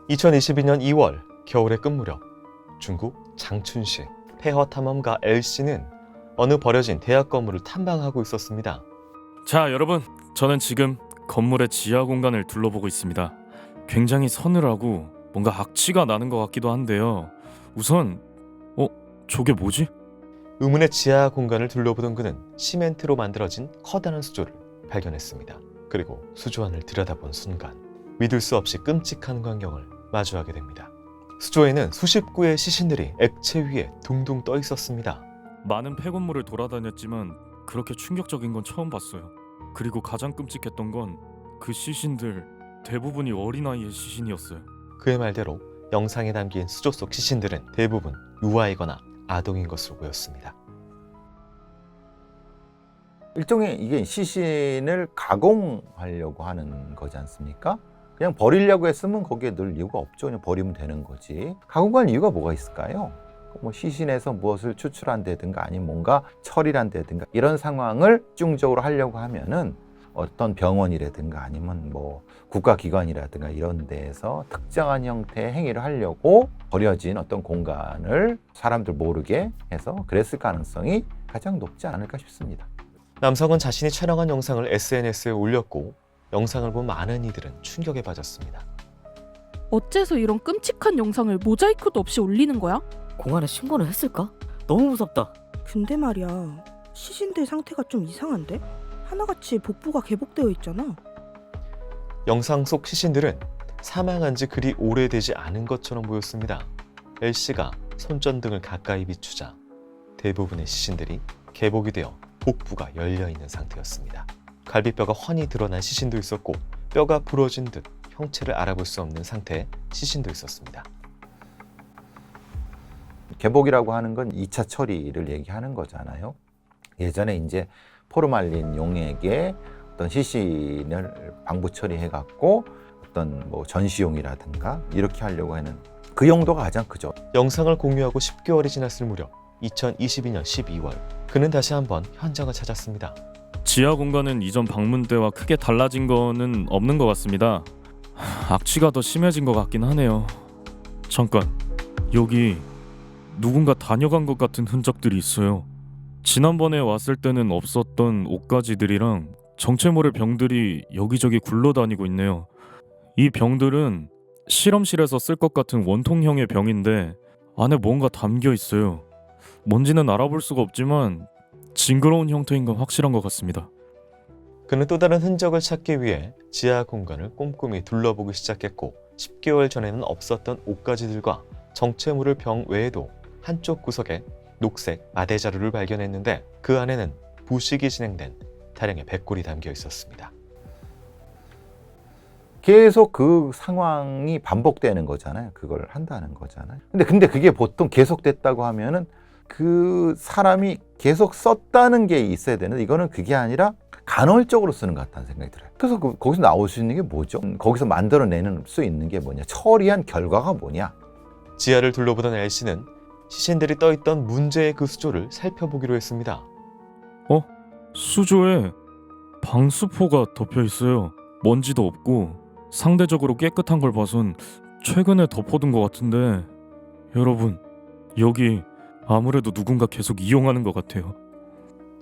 2022년 2월 겨울의 끝무렵 중국 장춘시 폐허 탐험가 L씨는 어느 버려진 대학 건물을 탐방하고 있었습니다. 자, 여러분, 저는 지금 건물의 지하 공간을 둘러보고 있습니다. 굉장히 서늘하고 뭔가 악취가 나는 것 같기도 한데요. 우선 저게 뭐지? 의문의 지하 공간을 둘러보던 그는 시멘트로 만들어진 커다란 수조를 발견했습니다. 그리고 수조 안을 들여다본 순간 믿을 수 없이 끔찍한 광경을 마주하게 됩니다. 수조에는 수십 구의 시신들이 액체 위에 둥둥 떠 있었습니다. 많은 폐건물을 돌아다녔지만 그렇게 충격적인 건 처음 봤어요. 그리고 가장 끔찍했던 건 그 시신들 대부분이 어린아이의 시신이었어요. 그의 말대로 영상에 담긴 수조 속 시신들은 대부분 유아이거나 아동인 것으로 보였습니다. 일종의 이게 시신을 가공하려고 하는 거지 않습니까? 그냥 버리려고 했으면 거기에 넣을 이유가 없죠. 그냥 버리면 되는 거지. 가공할 이유가 뭐가 있을까요? 뭐 시신에서 무엇을 추출한다든가 아니면 뭔가 처리한다든가 이런 상황을 집중적으로 하려고 하면은 어떤 병원이라든가 아니면 뭐 국가기관이라든가 이런 데에서 특정한 형태의 행위를 하려고 버려진 어떤 공간을 사람들 모르게 해서 그랬을 가능성이 가장 높지 않을까 싶습니다. 남성은 자신이 촬영한 영상을 SNS에 올렸고 영상을 본 많은 이들은 충격에 빠졌습니다. 어째서 이런 끔찍한 영상을 모자이크도 없이 올리는 거야? 공안에 신고는 했을까? 너무 무섭다. 근데 말이야, 시신들 상태가 좀 이상한데? 하나같이 복부가 개복되어 있잖아. 영상 속 시신들은 사망한 지 그리 오래되지 않은 것처럼 보였습니다. L씨가 손전등을 가까이 비추자 대부분의 시신들이 개복이 되어 복부가 열려있는 상태였습니다. 갈비뼈가 훤히 드러난 시신도 있었고 뼈가 부러진 듯 형체를 알아볼 수 없는 상태의 시신도 있었습니다. 개복이라고 하는 건 2차 처리를 얘기하는 거잖아요. 예전에 이제 포르말린 용액에 어떤 시신을 방부 처리해갖고 어떤 뭐 전시용이라든가 이렇게 하려고 하는 그 용도가 가장 크죠. 영상을 공유하고 10개월이 지났을 무렵 2022년 12월 그는 다시 한번 현장을 찾았습니다. 지하 공간은 이전 방문 때와 크게 달라진 거는 없는 것 같습니다. 악취가 더 심해진 것 같긴 하네요. 잠깐, 여기 누군가 다녀간 것 같은 흔적들이 있어요. 지난번에 왔을 때는 없었던 옷가지들이랑 정체모를 병들이 여기저기 굴러다니고 있네요. 이 병들은 실험실에서 쓸 것 같은 원통형의 병인데 안에 뭔가 담겨 있어요. 뭔지는 알아볼 수가 없지만 징그러운 형태인 건 확실한 것 같습니다. 그는 또 다른 흔적을 찾기 위해 지하 공간을 꼼꼼히 둘러보기 시작했고 10개월 전에는 없었던 옷가지들과 정체모를 병 외에도 한쪽 구석에 녹색 마대자루를 발견했는데 그 안에는 부식이 진행된 다량의 백골이 담겨 있었습니다. 계속 그 상황이 반복되는 거잖아요. 그걸 한다는 거잖아요. 근데 그게 보통 계속됐다고 하면은 그 사람이 계속 썼다는 게 있어야 되는데 이거는 그게 아니라 간헐적으로 쓰는 것 같다는 생각이 들어요. 그래서 거기서 나올 수 있는 게 뭐죠? 거기서 만들어내는 수 있는 게 뭐냐? 처리한 결과가 뭐냐? 지하를 둘러보던 L씨는 시신들이 떠있던 문제의 그 수조를 살펴보기로 했습니다. 수조에 방수포가 덮여 있어요. 먼지도 없고 상대적으로 깨끗한 걸 봐선 최근에 덮어둔 것 같은데 여러분, 여기 아무래도 누군가 계속 이용하는 것 같아요.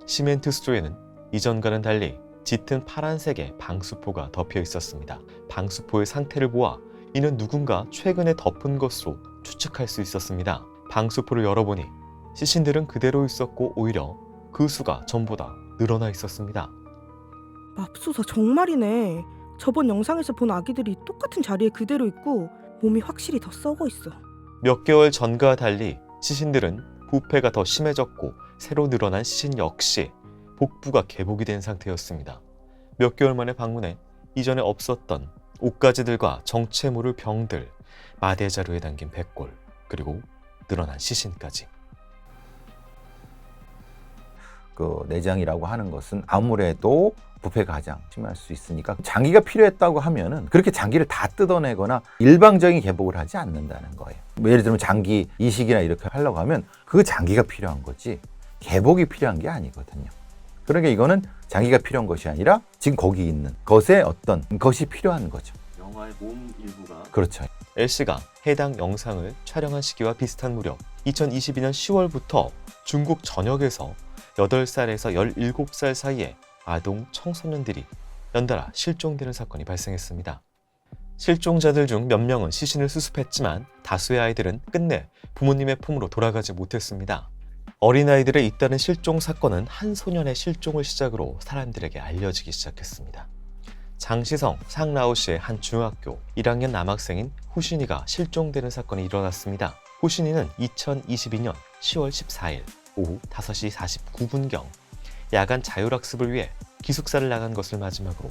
시멘트 수조에는 이전과는 달리 짙은 파란색의 방수포가 덮여 있었습니다. 방수포의 상태를 보아 이는 누군가 최근에 덮은 것으로 추측할 수 있었습니다. 방수포를 열어보니 시신들은 그대로 있었고 오히려 그 수가 전보다 늘어나 있었습니다. 맙소사 정말이네. 저번 영상에서 본 아기들이 똑같은 자리에 그대로 있고 몸이 확실히 더 썩어 있어. 몇 개월 전과 달리 시신들은 부패가 더 심해졌고 새로 늘어난 시신 역시 복부가 개복이 된 상태였습니다. 몇 개월 만에 방문해 이전에 없었던 옷가지들과 정체모를 병들, 마대자루에 담긴 백골, 그리고 늘어난 시신까지. 그 내장이라고 하는 것은 아무래도 부패가 가장 심할 수 있으니까 장기가 필요했다고 하면은 그렇게 장기를 다 뜯어내거나 일방적인 개복을 하지 않는다는 거예요. 뭐 예를 들면 장기 이식이나 이렇게 하려고 하면 그 장기가 필요한 거지 개복이 필요한 게 아니거든요. 그러니까 이거는 장기가 필요한 것이 아니라 지금 거기 있는 것의 어떤 것이 필요한 거죠. 영화의 몸 일부가 그렇죠. L씨가 해당 영상을 촬영한 시기와 비슷한 무렵 2022년 10월부터 중국 전역에서 8살에서 17살 사이의 아동 청소년들이 연달아 실종되는 사건이 발생했습니다. 실종자들 중 몇 명은 시신을 수습했지만 다수의 아이들은 끝내 부모님의 품으로 돌아가지 못했습니다. 어린아이들의 잇따른 실종 사건은 한 소년의 실종을 시작으로 사람들에게 알려지기 시작했습니다. 장시성 상라오시의 한 중학교 1학년 남학생인 후신이가 실종되는 사건이 일어났습니다. 후신이는 2022년 10월 14일 오후 5시 49분경 야간 자율학습을 위해 기숙사를 나간 것을 마지막으로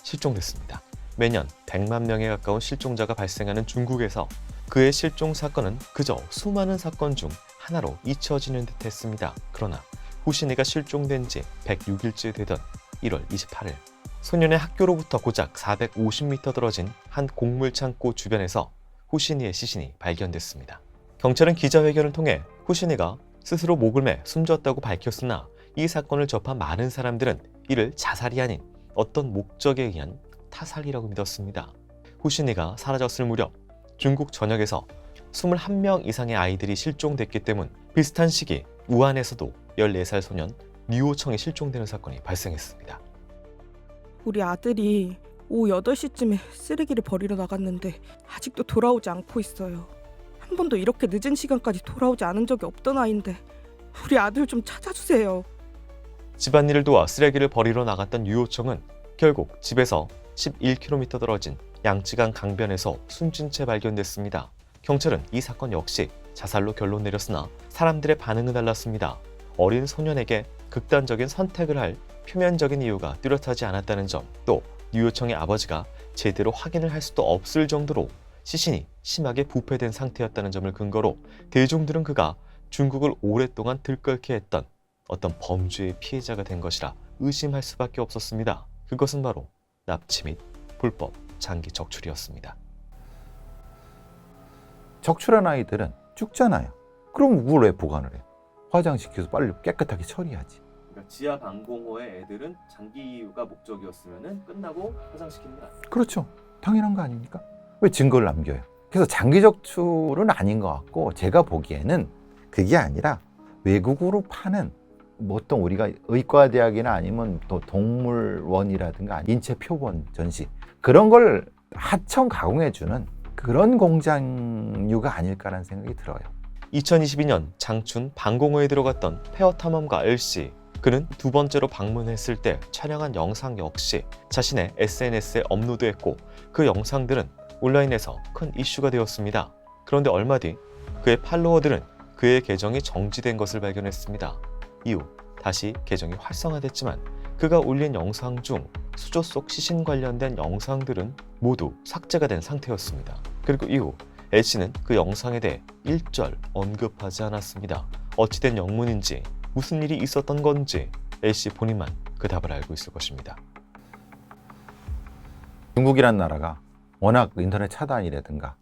실종됐습니다. 매년 100만 명에 가까운 실종자가 발생하는 중국에서 그의 실종 사건은 그저 수많은 사건 중 하나로 잊혀지는 듯 했습니다. 그러나 후신이가 실종된 지 106일째 되던 1월 28일 소년의 학교로부터 고작 450m 떨어진 한 곡물 창고 주변에서 후신이의 시신이 발견됐습니다. 경찰은 기자회견을 통해 후신이가 스스로 목을 매 숨졌다고 밝혔으나 이 사건을 접한 많은 사람들은 이를 자살이 아닌 어떤 목적에 의한 타살이라고 믿었습니다. 후신이가 사라졌을 무렵 중국 전역에서 21명 이상의 아이들이 실종됐기 때문 비슷한 시기 우한에서도 14살 소년 류오청이 실종되는 사건이 발생했습니다. 우리 아들이 오후 8시쯤에 쓰레기를 버리러 나갔는데 아직도 돌아오지 않고 있어요. 한 번도 이렇게 늦은 시간까지 돌아오지 않은 적이 없던 아이인데 우리 아들 좀 찾아주세요. 집안일을 도와 쓰레기를 버리러 나갔던 류오청은 결국 집에서 11km 떨어진 양쯔강 강변에서 숨진 채 발견됐습니다. 경찰은 이 사건 역시 자살로 결론 내렸으나 사람들의 반응은 달랐습니다. 어린 소년에게 극단적인 선택을 할 표면적인 이유가 뚜렷하지 않았다는 점, 또 류오청의 아버지가 제대로 확인을 할 수도 없을 정도로 시신이 심하게 부패된 상태였다는 점을 근거로 대중들은 그가 중국을 오랫동안 들끓게 했던 어떤 범죄의 피해자가 된 것이라 의심할 수밖에 없었습니다. 그것은 바로 납치 및 불법 장기 적출이었습니다. 적출한 아이들은 죽잖아요. 그럼 그걸 왜 보관을 해? 화장시켜서 빨리 깨끗하게 처리하지. 그러니까 지하 방공호의 애들은 장기 이유가 목적이었으면 끝나고 화장시킵니다. 그렇죠. 당연한 거 아닙니까? 왜 증거를 남겨요? 그래서 장기 적출은 아닌 것 같고 제가 보기에는 그게 아니라 외국으로 파는 보통 우리가 의과대학이나 아니면 또 동물원이라든가 인체 표본 전시 그런 걸 하청 가공해주는 그런 공장류가 아닐까라는 생각이 들어요. 2022년 장춘 방공호에 들어갔던 폐허 탐험가 L씨. 그는 두 번째로 방문했을 때 촬영한 영상 역시 자신의 SNS에 업로드했고 그 영상들은 온라인에서 큰 이슈가 되었습니다. 그런데 얼마 뒤 그의 팔로워들은 그의 계정이 정지된 것을 발견했습니다. 이후 다시 계정이 활성화됐지만 그가 올린 영상 중 수조 속 시신 관련된 영상들은 모두 삭제가 된 상태였습니다. 그리고 이후 L씨는 그 영상에 대해 일절 언급하지 않았습니다. 어찌된 영문인지 무슨 일이 있었던 건지 L씨 본인만 그 답을 알고 있을 것입니다. 중국이란 나라가 워낙 인터넷 차단이라든가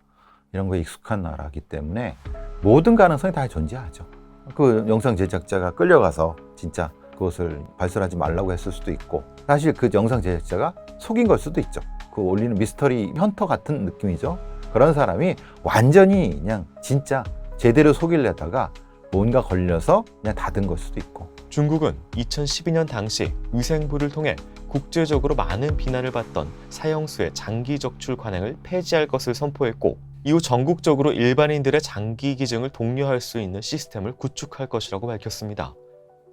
이런 거에 익숙한 나라이기 때문에 모든 가능성이 다 존재하죠. 그 영상 제작자가 끌려가서 진짜 그것을 발설하지 말라고 했을 수도 있고 사실 그 영상 제작자가 속인 걸 수도 있죠. 그 올리는 미스터리 헌터 같은 느낌이죠. 그런 사람이 완전히 그냥 진짜 제대로 속이려다가 뭔가 걸려서 그냥 닫은 걸 수도 있고. 중국은 2012년 당시 위생부를 통해 국제적으로 많은 비난을 받던 사형수의 장기 적출 관행을 폐지할 것을 선포했고 이후 전국적으로 일반인들의 장기 기증을 독려할 수 있는 시스템을 구축할 것이라고 밝혔습니다.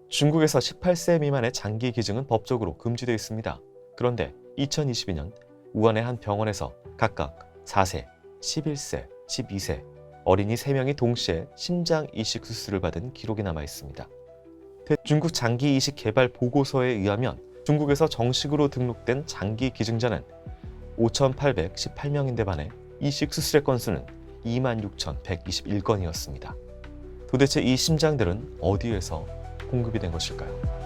중국에서 18세 미만의 장기 기증은 법적으로 금지되어 있습니다. 그런데 2022년 우한의 한 병원에서 각각 4세, 11세, 12세 어린이 3명이 동시에 심장 이식 수술을 받은 기록이 남아 있습니다. 중국 장기 이식 개발 보고서에 의하면 중국에서 정식으로 등록된 장기 기증자는 5,818명인데 반해 이식 수술의 건수는 26,121건이었습니다. 도대체 이 심장들은 어디에서 공급이 된 것일까요?